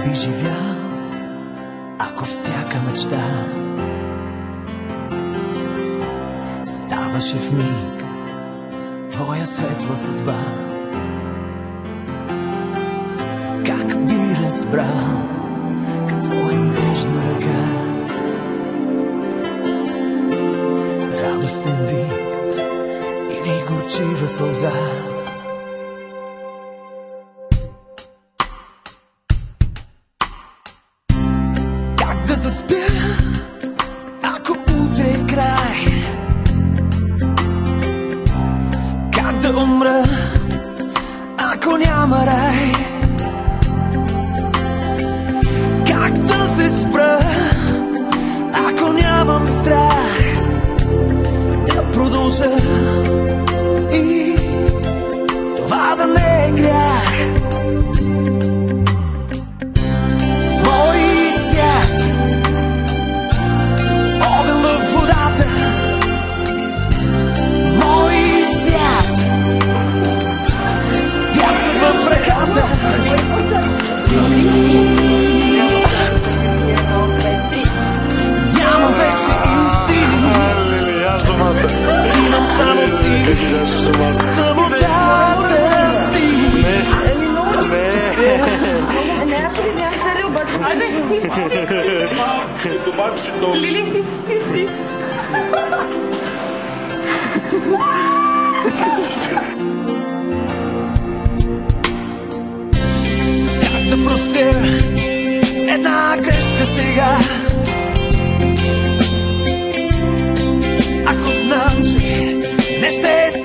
би живял, ако всяка мечта ставаше в миг твоя светла съдба? Как би разбрал какво е нежна ръка, радостен вик или горчива сълза? Как да заспя, ако утре е край? Как да умра, ако няма рай? Как да се спра, ако нямам страх да продължа и това да не е грях? Мой свят, огън във водата. Мой свят, пясък в ръката. Аз нямам вече истини, имам само си самотата си. Как да простя една грешка сега, ако знам, че не ще